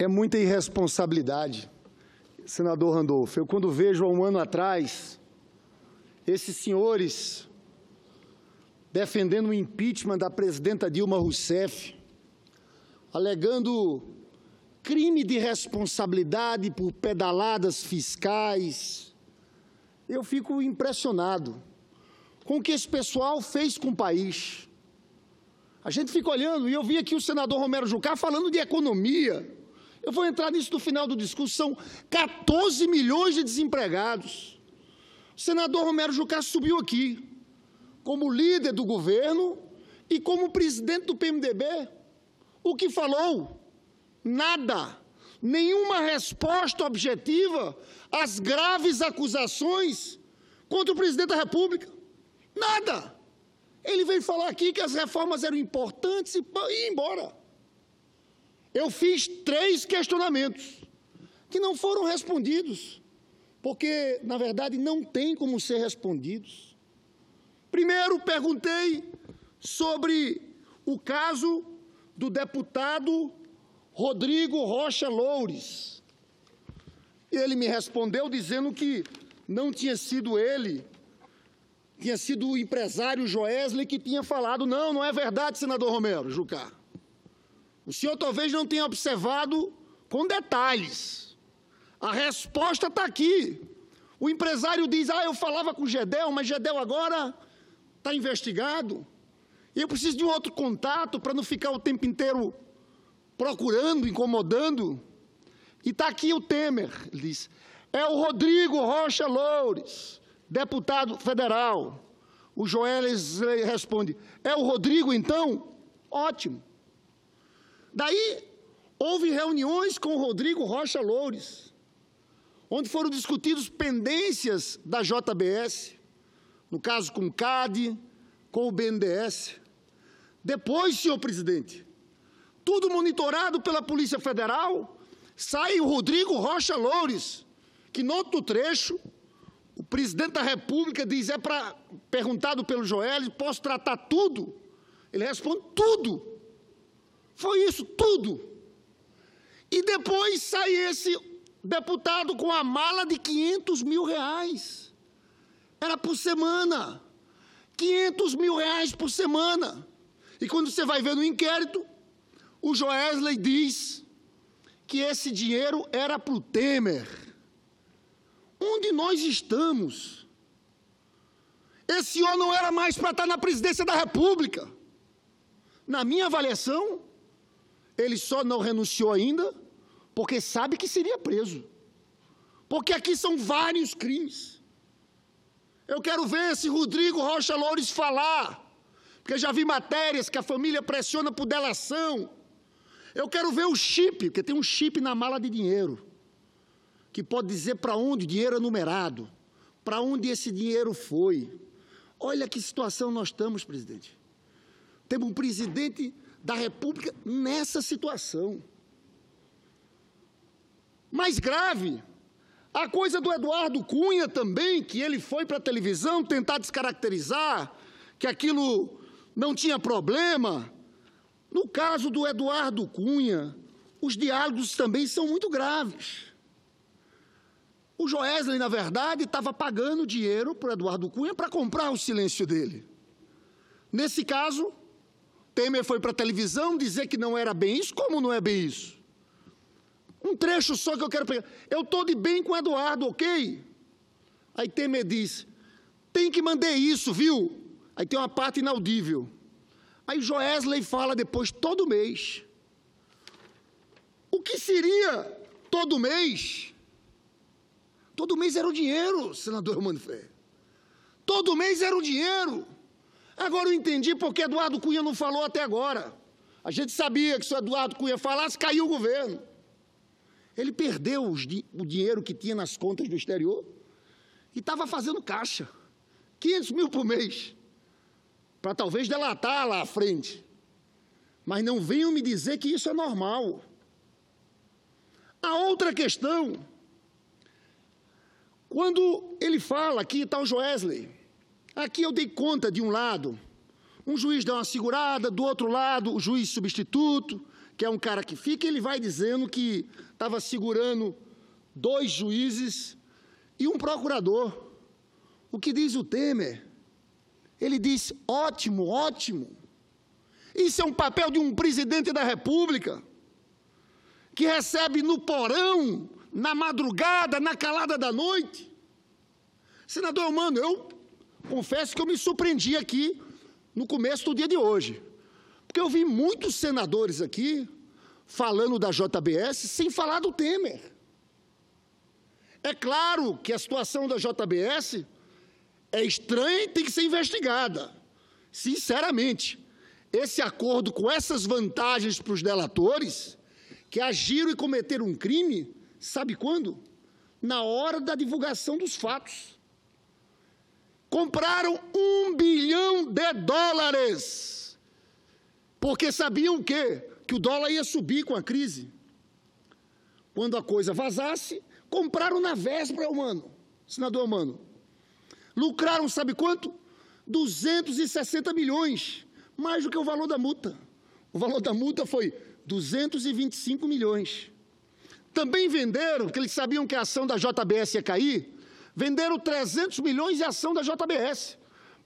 É muita irresponsabilidade, senador Randolfo. Eu, quando vejo há um ano atrás esses senhores defendendo o impeachment da presidenta Dilma Rousseff, alegando crime de responsabilidade por pedaladas fiscais, eu fico impressionado com o que esse pessoal fez com o país. A gente fica olhando, e eu vi aqui o senador Romero Jucá falando de economia. Eu vou entrar nisso no final do discurso. São 14 milhões de desempregados. O senador Romero Jucá subiu aqui como líder do governo e como presidente do PMDB. O que falou? Nada. Nenhuma resposta objetiva às graves acusações contra o presidente da República. Nada. Ele veio falar aqui que as reformas eram importantes e ir embora. Eu fiz 3 questionamentos que não foram respondidos, porque, na verdade, não tem como ser respondidos. Primeiro, perguntei sobre o caso do deputado Rodrigo Rocha Loures. Ele me respondeu dizendo que não tinha sido ele, tinha sido o empresário Joesley que tinha falado. Não, não é verdade, senador Romero Jucá. O senhor talvez não tenha observado com detalhes. A resposta está aqui. O empresário diz, eu falava com o Gedel, mas Gedel agora está investigado. E eu preciso de um outro contato para não ficar o tempo inteiro procurando, incomodando. E está aqui o Temer, ele diz, é o Rodrigo Rocha Loures, deputado federal. O Joesley responde, é o Rodrigo então? Ótimo. Daí, houve reuniões com o Rodrigo Rocha Loures, onde foram discutidas pendências da JBS, no caso com o CAD, com o BNDES. Depois, senhor presidente, tudo monitorado pela Polícia Federal, sai o Rodrigo Rocha Loures, que no outro trecho, o presidente da República diz, perguntado pelo Joel, posso tratar tudo? Ele responde, tudo. Foi isso, tudo. E depois sai esse deputado com a mala de R$500 mil. Era por semana. R$500 mil por semana. E quando você vai ver no inquérito, o Joesley diz que esse dinheiro era para o Temer. Onde nós estamos? Esse senhor não era mais para estar na presidência da República. Na minha avaliação, ele só não renunciou ainda porque sabe que seria preso. Porque aqui são vários crimes. Eu quero ver esse Rodrigo Rocha Loures falar, porque já vi matérias que a família pressiona por delação. Eu quero ver o chip, porque tem um chip na mala de dinheiro, que pode dizer para onde o dinheiro é numerado, para onde esse dinheiro foi. Olha que situação nós estamos, presidente. Temos um presidente da República nessa situação. Mais grave, a coisa do Eduardo Cunha também, que ele foi para a televisão tentar descaracterizar, que aquilo não tinha problema. No caso do Eduardo Cunha, os diálogos também são muito graves. O Joesley, na verdade, estava pagando dinheiro para o Eduardo Cunha para comprar o silêncio dele. Nesse caso, Temer foi para a televisão dizer que não era bem isso. Como não é bem isso? Um trecho só que eu quero pegar. Eu estou de bem com o Eduardo, ok? Aí Temer diz, tem que mandar isso, viu? Aí tem uma parte inaudível. Aí Joesley fala depois, todo mês. O que seria todo mês? Todo mês era o dinheiro, senador Romano Ferreira. Todo mês era o dinheiro. Agora eu entendi porque Eduardo Cunha não falou até agora. A gente sabia que se o Eduardo Cunha falasse, caiu o governo. Ele perdeu o dinheiro que tinha nas contas do exterior e estava fazendo caixa. 500 mil por mês. Para talvez delatar lá à frente. Mas não venham me dizer que isso é normal. A outra questão, quando ele fala, aqui está o Joesley, aqui eu dei conta de um lado, um juiz deu uma segurada, do outro lado o juiz substituto, que é um cara que fica, ele vai dizendo que estava segurando 2 juízes e um procurador. O que diz o Temer? Ele diz, ótimo, ótimo. Isso é um papel de um presidente da República, que recebe no porão, na madrugada, na calada da noite. Senador Eumano, eu confesso que eu me surpreendi aqui no começo do dia de hoje, porque eu vi muitos senadores aqui falando da JBS sem falar do Temer. É claro que a situação da JBS é estranha e tem que ser investigada. Sinceramente, esse acordo com essas vantagens para os delatores, que agiram e cometeram um crime, sabe quando? Na hora da divulgação dos fatos. Compraram $1 bilhão, porque sabiam o quê? Que o dólar ia subir com a crise. Quando a coisa vazasse, compraram na véspera, senador Eumano. Lucraram, sabe quanto? 260 milhões, mais do que o valor da multa. O valor da multa foi 225 milhões. Também venderam, porque eles sabiam que a ação da JBS ia cair, venderam 300 milhões de ação da JBS,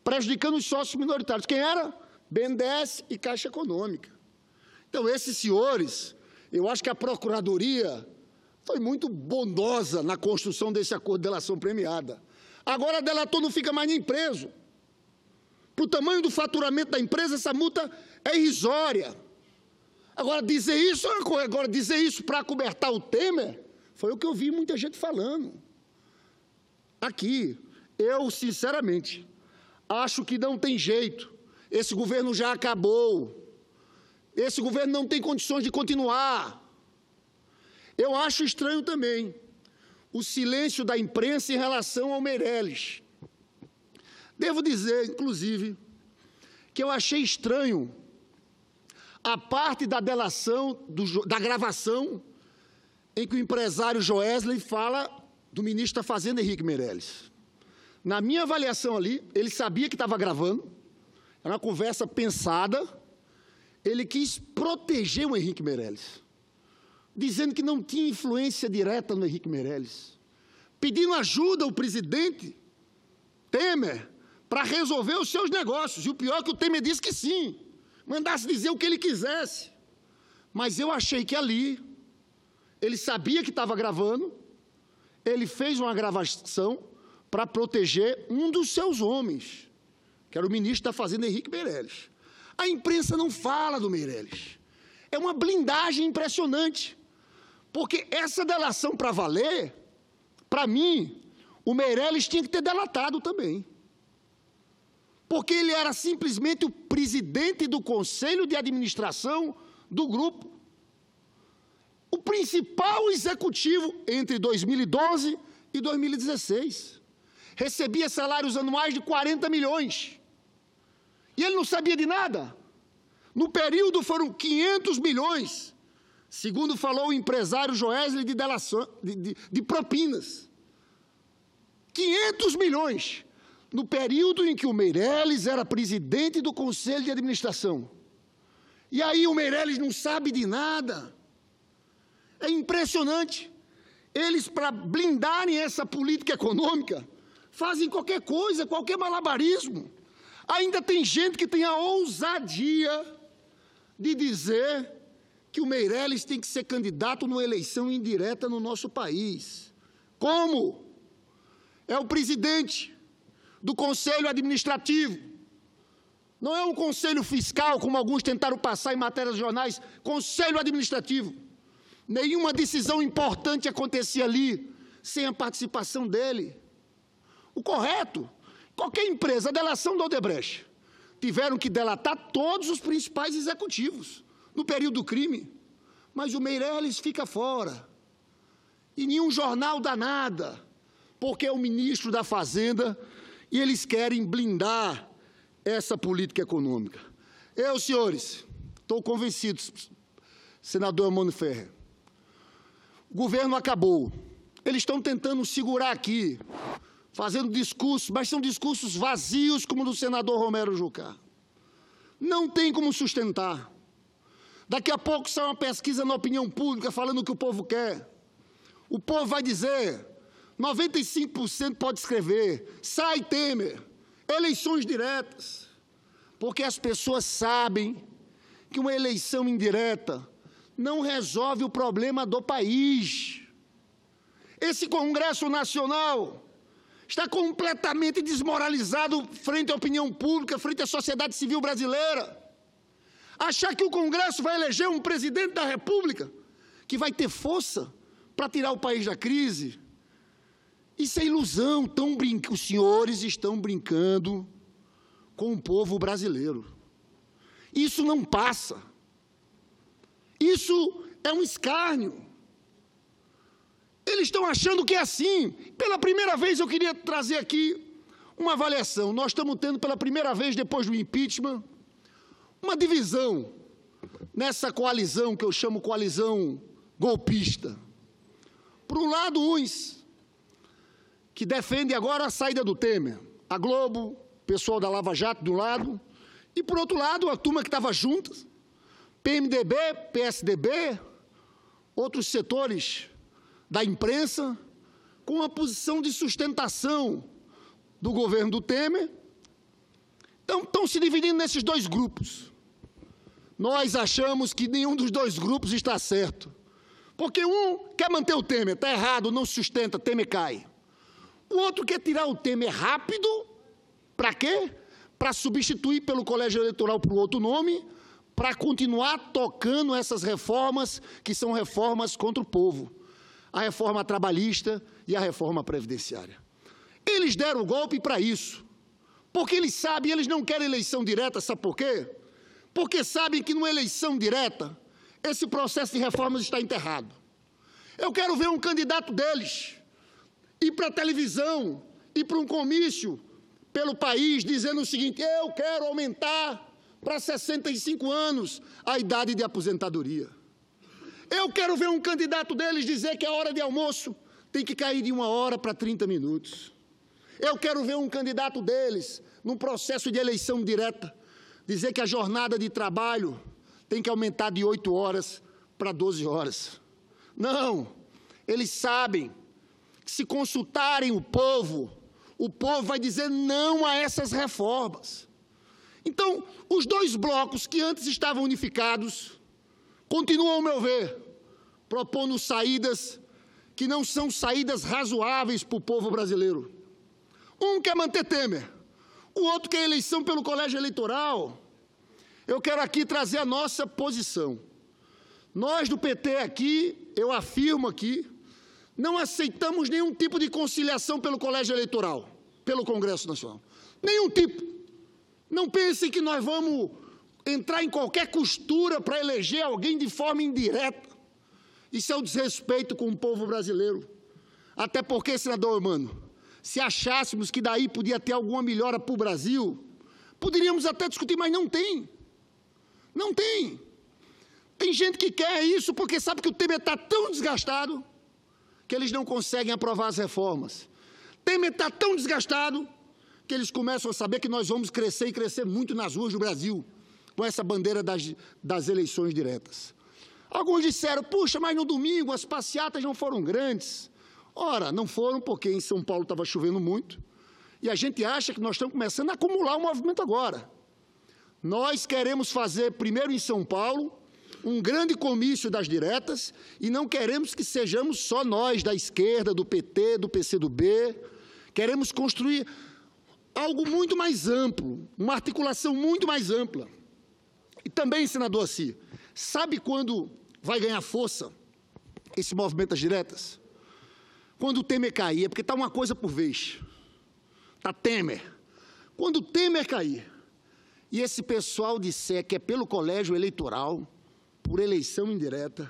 prejudicando os sócios minoritários. Quem era? BNDES e Caixa Econômica. Então, esses senhores, eu acho que a Procuradoria foi muito bondosa na construção desse acordo de delação premiada. Agora, delator não fica mais nem preso. Para o tamanho do faturamento da empresa, essa multa é irrisória. Agora, dizer isso para acobertar o Temer, foi o que eu vi muita gente falando. Aqui, eu, sinceramente, acho que não tem jeito. Esse governo já acabou. Esse governo não tem condições de continuar. Eu acho estranho também o silêncio da imprensa em relação ao Meirelles. Devo dizer, inclusive, que eu achei estranho a parte da delação, da gravação, em que o empresário Joesley fala do ministro da Fazenda, Henrique Meirelles. Na minha avaliação ali, ele sabia que estava gravando, era uma conversa pensada, ele quis proteger o Henrique Meirelles, dizendo que não tinha influência direta no Henrique Meirelles, pedindo ajuda ao presidente Temer para resolver os seus negócios. E o pior é que o Temer disse que sim, mandasse dizer o que ele quisesse. Mas eu achei que ali, ele sabia que estava gravando, ele fez uma gravação para proteger um dos seus homens, que era o ministro da Fazenda, Henrique Meirelles. A imprensa não fala do Meirelles. É uma blindagem impressionante, porque essa delação para valer, para mim, o Meirelles tinha que ter delatado também. Porque ele era simplesmente o presidente do Conselho de Administração do grupo. O principal executivo entre 2012 e 2016. Recebia salários anuais de 40 milhões. E ele não sabia de nada. No período foram 500 milhões, segundo falou o empresário Joesley, de delação, de propinas. 500 milhões, no período em que o Meirelles era presidente do Conselho de Administração. E aí o Meirelles não sabe de nada. É impressionante. Eles, para blindarem essa política econômica, fazem qualquer coisa, qualquer malabarismo. Ainda tem gente que tem a ousadia de dizer que o Meirelles tem que ser candidato numa eleição indireta no nosso país. Como? É o presidente do Conselho Administrativo. Não é um conselho fiscal, como alguns tentaram passar em matérias de jornais, Conselho Administrativo. Nenhuma decisão importante acontecia ali sem a participação dele. O correto, qualquer empresa, a delação da Odebrecht, tiveram que delatar todos os principais executivos no período do crime, mas o Meirelles fica fora. E nenhum jornal dá nada, porque é o ministro da Fazenda e eles querem blindar essa política econômica. Eu, senhores, estou convencido, senador Eumano Ferrer, o governo acabou. Eles estão tentando segurar aqui, fazendo discursos, mas são discursos vazios, como o do senador Romero Jucá. Não tem como sustentar. Daqui a pouco sai uma pesquisa na opinião pública falando o que o povo quer. O povo vai dizer, 95% pode escrever, sai Temer, eleições diretas. Porque as pessoas sabem que uma eleição indireta não resolve o problema do país. Esse Congresso Nacional está completamente desmoralizado frente à opinião pública, frente à sociedade civil brasileira. Achar que o Congresso vai eleger um presidente da República que vai ter força para tirar o país da crise, isso é ilusão. Os senhores estão brincando com o povo brasileiro. Isso não passa. Isso é um escárnio. Eles estão achando que é assim. Pela primeira vez eu queria trazer aqui uma avaliação. Nós estamos tendo pela primeira vez, depois do impeachment, uma divisão nessa coalizão que eu chamo coalizão golpista. Por um lado, uns que defendem agora a saída do Temer, a Globo, o pessoal da Lava Jato de um lado, e por outro lado, a turma que estava junta, PMDB, PSDB, outros setores da imprensa, com a posição de sustentação do governo do Temer. Então, estão se dividindo nesses dois grupos. Nós achamos que nenhum dos dois grupos está certo. Porque um quer manter o Temer, está errado, não sustenta, Temer cai. O outro quer tirar o Temer rápido, para quê? Para substituir pelo colégio eleitoral por outro nome, para continuar tocando essas reformas que são reformas contra o povo. A reforma trabalhista e a reforma previdenciária. Eles deram o golpe para isso. Porque eles sabem, eles não querem eleição direta, sabe por quê? Porque sabem que numa eleição direta, esse processo de reformas está enterrado. Eu quero ver um candidato deles ir para a televisão, ir para um comício pelo país, dizendo o seguinte: eu quero aumentar para 65 anos a idade de aposentadoria. Eu quero ver um candidato deles dizer que a hora de almoço tem que cair de 1 hora para 30 minutos. Eu quero ver um candidato deles, num processo de eleição direta, dizer que a jornada de trabalho tem que aumentar de 8 horas para 12 horas. Não, eles sabem que se consultarem o povo vai dizer não a essas reformas. Então, os dois blocos que antes estavam unificados, continuam, ao meu ver, propondo saídas que não são saídas razoáveis para o povo brasileiro. Um quer manter Temer, o outro quer eleição pelo colégio eleitoral. Eu quero aqui trazer a nossa posição. Nós do PT aqui, eu afirmo aqui, não aceitamos nenhum tipo de conciliação pelo colégio eleitoral, pelo Congresso Nacional. Nenhum tipo. Não pensem que nós vamos entrar em qualquer costura para eleger alguém de forma indireta. Isso é um desrespeito com o povo brasileiro. Até porque, senador Mano, se achássemos que daí podia ter alguma melhora para o Brasil, poderíamos até discutir, mas não tem. Não tem. Tem gente que quer isso porque sabe que o Temer está tão desgastado que eles não conseguem aprovar as reformas. Temer está tão desgastado que eles começam a saber que nós vamos crescer e crescer muito nas ruas do Brasil com essa bandeira das eleições diretas. Alguns disseram, puxa, mas no domingo as passeatas não foram grandes. Ora, não foram porque em São Paulo estava chovendo muito e a gente acha que nós estamos começando a acumular o movimento agora. Nós queremos fazer, primeiro em São Paulo, um grande comício das diretas e não queremos que sejamos só nós, da esquerda, do PT, do PCdoB. Queremos construir algo muito mais amplo, uma articulação muito mais ampla. E também, senador Assi, sabe quando vai ganhar força esse movimento das diretas? Quando o Temer cair, é porque está uma coisa por vez. Está Temer. Quando o Temer cair, e esse pessoal disser que é pelo colégio eleitoral, por eleição indireta,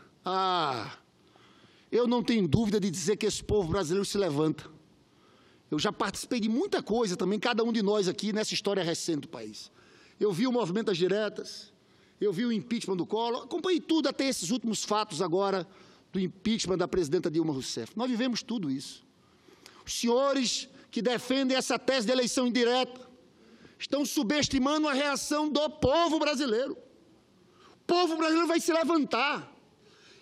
eu não tenho dúvida de dizer que esse povo brasileiro se levanta. Eu já participei de muita coisa também, cada um de nós aqui, nessa história recente do país. Eu vi o movimento das diretas, eu vi o impeachment do Collor, acompanhei tudo até esses últimos fatos agora do impeachment da presidenta Dilma Rousseff. Nós vivemos tudo isso. Os senhores que defendem essa tese de eleição indireta estão subestimando a reação do povo brasileiro. povo brasileiro vai se levantar.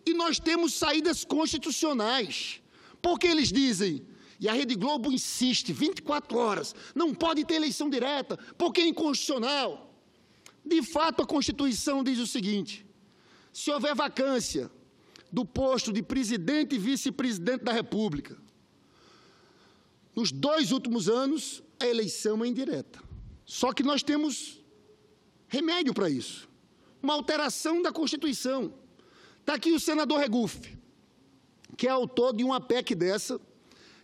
E nós temos saídas constitucionais. Porque eles dizem, e a Rede Globo insiste, 24 horas, não pode ter eleição direta, porque é inconstitucional. De fato, a Constituição diz o seguinte: se houver vacância do posto de presidente e vice-presidente da República, nos 2 últimos anos, a eleição é indireta. Só que nós temos remédio para isso. Uma alteração da Constituição. Está aqui o senador Regufe, que é autor de uma PEC dessa,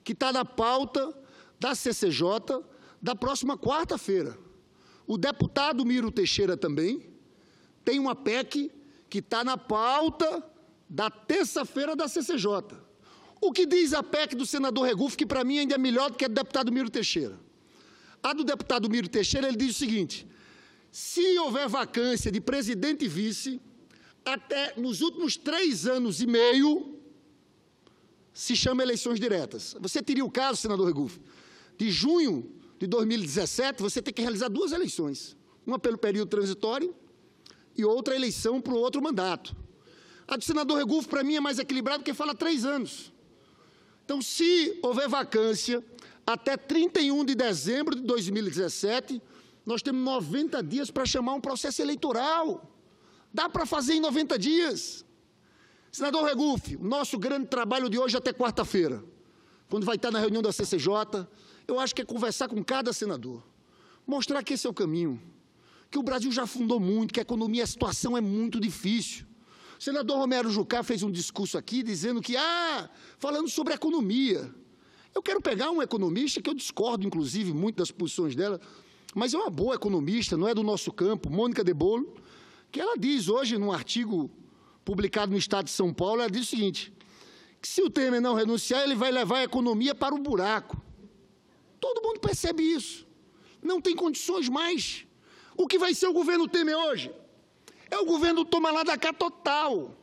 que está na pauta da CCJ da próxima quarta-feira. O deputado Miro Teixeira também tem uma PEC que está na pauta da terça-feira da CCJ. O que diz a PEC do senador Regufe, que para mim ainda é melhor do que a do deputado Miro Teixeira? A do deputado Miro Teixeira, ele diz o seguinte: se houver vacância de presidente e vice, até nos últimos 3 anos e meio, se chama eleições diretas. Você teria o caso, senador Regufe, de junho de 2017, você tem que realizar 2 eleições. Uma pelo período transitório e outra eleição para o outro mandato. A do senador Regufe, para mim, é mais equilibrada porque fala 3 anos. Então, se houver vacância até 31 de dezembro de 2017, nós temos 90 dias para chamar um processo eleitoral. Dá para fazer em 90 dias. Senador Regufe, o nosso grande trabalho de hoje até quarta-feira, quando vai estar na reunião da CCJ, eu acho que é conversar com cada senador, mostrar que esse é o caminho, que o Brasil já afundou muito, que a economia, a situação é muito difícil. O senador Romero Jucá fez um discurso aqui dizendo que, falando sobre economia. Eu quero pegar um economista, que eu discordo, inclusive, muito das posições dela, mas é uma boa economista, não é do nosso campo, Mônica de Bolo, que ela diz hoje, num artigo publicado no Estado de São Paulo, ela diz o seguinte, que se o Temer não renunciar, ele vai levar a economia para o buraco. Todo mundo percebe isso. Não tem condições mais. O que vai ser o governo Temer hoje? É o governo toma lá da cá total.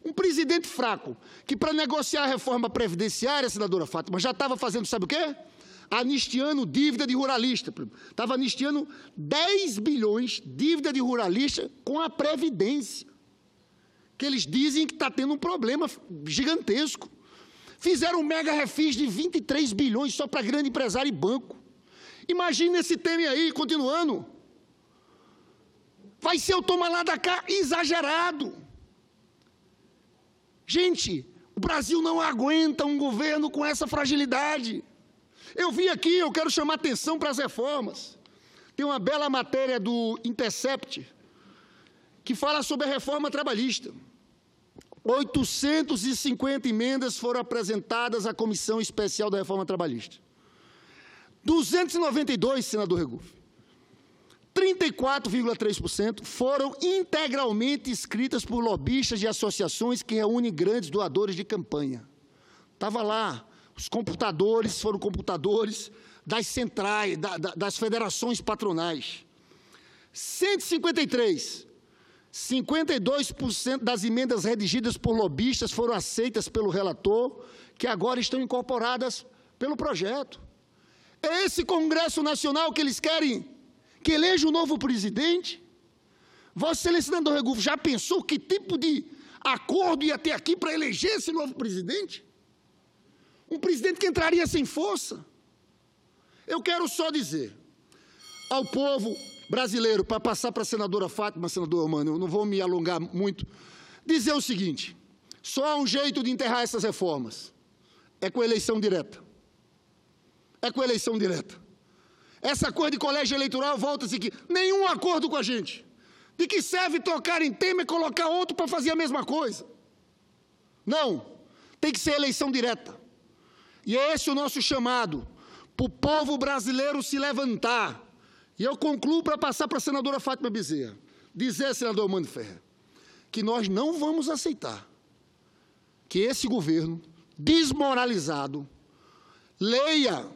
Um presidente fraco, que para negociar a reforma previdenciária, senadora Fátima, já estava fazendo, sabe o quê? Anistiando dívida de ruralista. Estava anistiando 10 bilhões dívida de ruralista com a Previdência. Que eles dizem que está tendo um problema gigantesco. Fizeram um mega refis de 23 bilhões só para grande empresário e banco. Imagina esse tema aí, continuando. Vai ser o toma lá da cá exagerado. Gente, o Brasil não aguenta um governo com essa fragilidade. Eu vi aqui, eu quero chamar atenção para as reformas. Tem uma bela matéria do Intercept, que fala sobre a reforma trabalhista. 850 emendas foram apresentadas à Comissão Especial da Reforma Trabalhista. 292, senador Regufe, 34,3% foram integralmente escritas por lobistas de associações que reúnem grandes doadores de campanha. Estava lá, os computadores foram computadores das centrais, das federações patronais. 153, 52% das emendas redigidas por lobistas foram aceitas pelo relator, que agora estão incorporadas pelo projeto. É esse Congresso Nacional que eles querem que eleja um novo presidente? Vossa Excelência, senador Regufe, já pensou que tipo de acordo ia ter aqui para eleger esse novo presidente? Um presidente que entraria sem força? Eu quero só dizer ao povo brasileiro, para passar para a senadora Fátima, senador Mano, eu não vou me alongar muito, dizer o seguinte: só há um jeito de enterrar essas reformas, é com eleição direta. É com eleição direta. Essa coisa de colégio eleitoral, volta-se aqui, nenhum acordo com a gente. De que serve tocar em tema e colocar outro para fazer a mesma coisa? Não, tem que ser eleição direta. E é esse o nosso chamado, para o povo brasileiro se levantar. E eu concluo para passar para a senadora Fátima Bezerra, dizer, senador Mano Ferrer, que nós não vamos aceitar que esse governo desmoralizado leia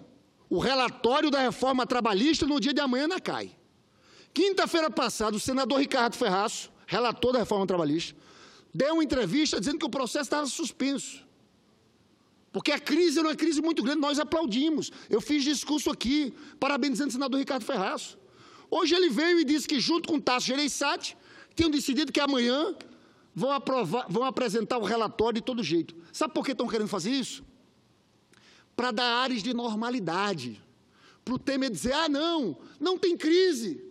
o relatório da reforma trabalhista no dia de amanhã na CAI. Quinta-feira passada, o senador Ricardo Ferraço, relator da reforma trabalhista, deu uma entrevista dizendo que o processo estava suspenso. Porque a crise era uma crise muito grande, nós aplaudimos. Eu fiz discurso aqui, parabenizando o senador Ricardo Ferraço. Hoje ele veio e disse que, junto com o Tasso Gereissati, tinham decidido que amanhã vão apresentar o relatório de todo jeito. Sabe por que estão querendo fazer isso? Para dar ares de normalidade. Para o Temer dizer, ah, não tem crise.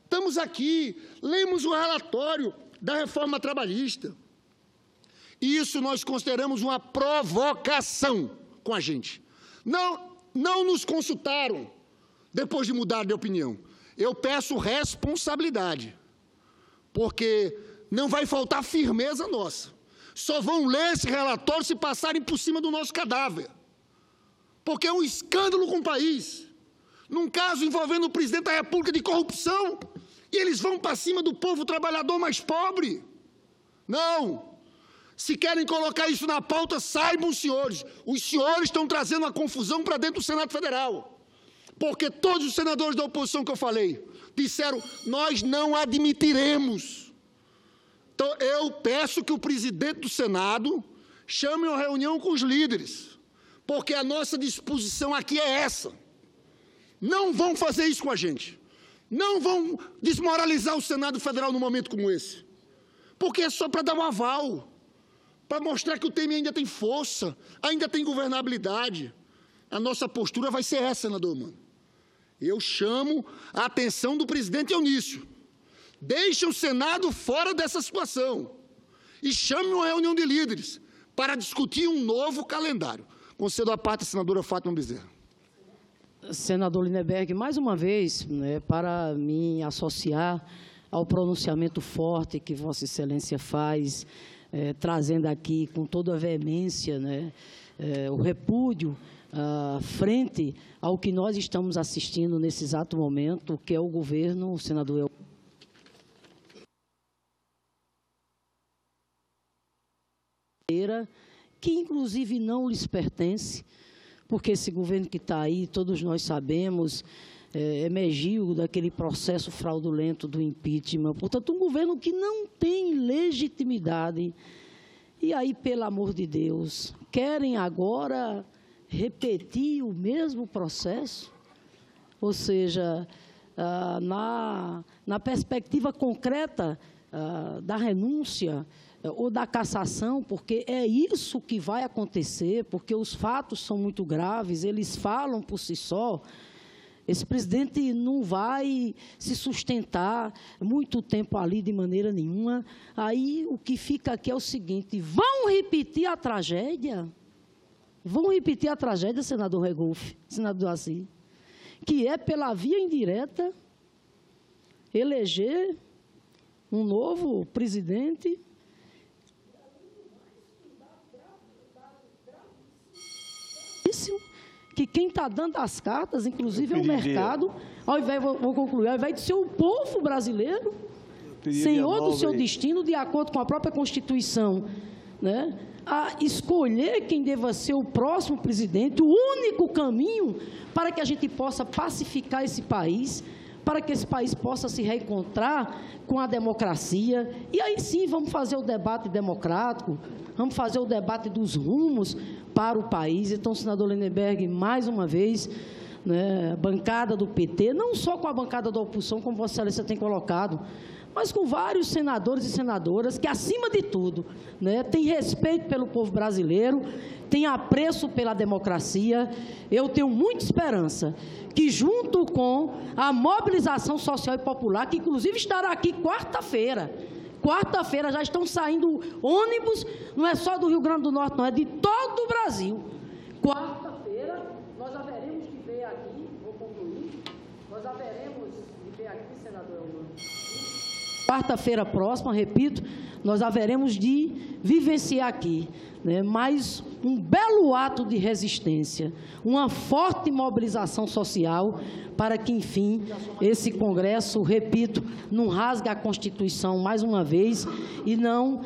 Estamos aqui, lemos o relatório da reforma trabalhista. E isso nós consideramos uma provocação com a gente. Não nos consultaram depois de mudar de opinião. Eu peço responsabilidade, porque não vai faltar firmeza nossa. Só vão ler esse relatório se passarem por cima do nosso cadáver. Porque é um escândalo com o país. Num caso envolvendo o presidente da República de corrupção, e eles vão para cima do povo trabalhador mais pobre. Não. Se querem colocar isso na pauta, saibam, senhores. Os senhores estão trazendo uma confusão para dentro do Senado Federal. Porque todos os senadores da oposição que eu falei disseram, nós não admitiremos. Então, eu peço que o presidente do Senado chame uma reunião com os líderes, porque a nossa disposição aqui é essa. Não vão fazer isso com a gente. Não vão desmoralizar o Senado Federal num momento como esse. Porque é só para dar um aval, para mostrar que o Temer ainda tem força, ainda tem governabilidade. A nossa postura vai ser essa, senador Mano. Eu chamo a atenção do presidente Eunício. Deixe o Senado fora dessa situação e chame uma reunião de líderes para discutir um novo calendário. Concedo a parte, senadora Fátima Bezerra. Senador Lindenberg, mais uma vez, para me associar ao pronunciamento forte que Vossa Excelência faz, trazendo aqui com toda a veemência, o repúdio frente ao que nós estamos assistindo nesse exato momento, que é o governo, o senador que inclusive não lhes pertence, porque esse governo que está aí, todos nós sabemos, emergiu daquele processo fraudulento do impeachment. Portanto, um governo que não tem legitimidade. E aí, pelo amor de Deus, querem agora repetir o mesmo processo? Ou seja, na perspectiva concreta da renúncia ou da cassação, porque é isso que vai acontecer, porque os fatos são muito graves, eles falam por si só. Esse presidente não vai se sustentar muito tempo ali de maneira nenhuma. Aí o que fica aqui é o seguinte, vão repetir a tragédia? Vão repetir a tragédia, senador Regulf, senador Assis, que é pela via indireta eleger um novo presidente que quem está dando as cartas, inclusive, é o mercado, ao invés, vou concluir, ao invés de ser o povo brasileiro, senhor do seu destino, de acordo com a própria Constituição, a escolher quem deva ser o próximo presidente, o único caminho para que a gente possa pacificar esse país, para que esse país possa se reencontrar com a democracia. E aí sim vamos fazer o debate democrático, vamos fazer o debate dos rumos para o país. Então, senador Lindenberg, mais uma vez, a bancada do PT, não só com a bancada da oposição, como Vossa Excelência tem colocado, mas com vários senadores e senadoras que, acima de tudo, têm respeito pelo povo brasileiro, têm apreço pela democracia. Eu tenho muita esperança que, junto com a mobilização social e popular, que inclusive estará aqui quarta-feira já estão saindo ônibus, não é só do Rio Grande do Norte, não, é de todo o Brasil. Quarta-feira, nós haveremos de ver aqui, vou concluir, nós haveremos de ver aqui, senador Elmano, quarta-feira próxima, repito, nós haveremos de vivenciar aqui, mais um belo ato de resistência, uma forte mobilização social para que, enfim, esse Congresso, repito, não rasgue a Constituição mais uma vez e não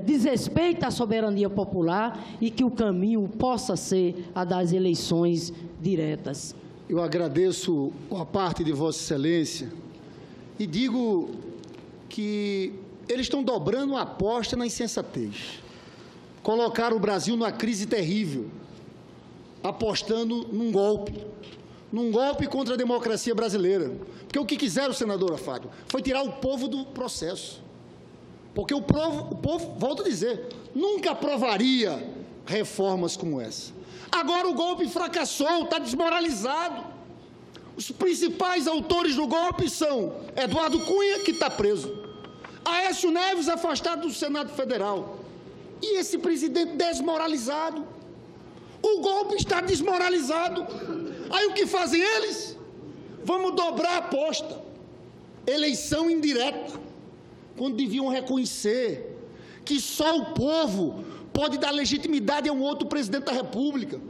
desrespeite a soberania popular e que o caminho possa ser a das eleições diretas. Eu agradeço a parte de Vossa Excelência e digo que eles estão dobrando a aposta na insensatez. Colocaram o Brasil numa crise terrível, apostando num golpe contra a democracia brasileira. Porque o que quiseram, senadora Fátima, foi tirar o povo do processo. Porque o povo, volto a dizer, nunca aprovaria reformas como essa. Agora o golpe fracassou, está desmoralizado. Os principais autores do golpe são Eduardo Cunha, que está preso, Aécio Neves, afastado do Senado Federal, e esse presidente desmoralizado. O golpe está desmoralizado. Aí o que fazem eles? Vamos dobrar a aposta. Eleição indireta, quando deviam reconhecer que só o povo pode dar legitimidade a um outro presidente da República.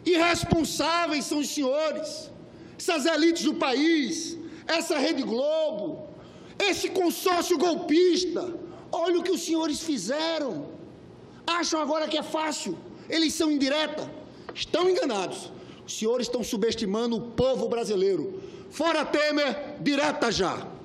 Irresponsáveis são os senhores, essas elites do país, essa Rede Globo, esse consórcio golpista. Olha o que os senhores fizeram. Acham agora que é fácil, eleição indireta. Estão enganados. Os senhores estão subestimando o povo brasileiro. Fora Temer, direta já.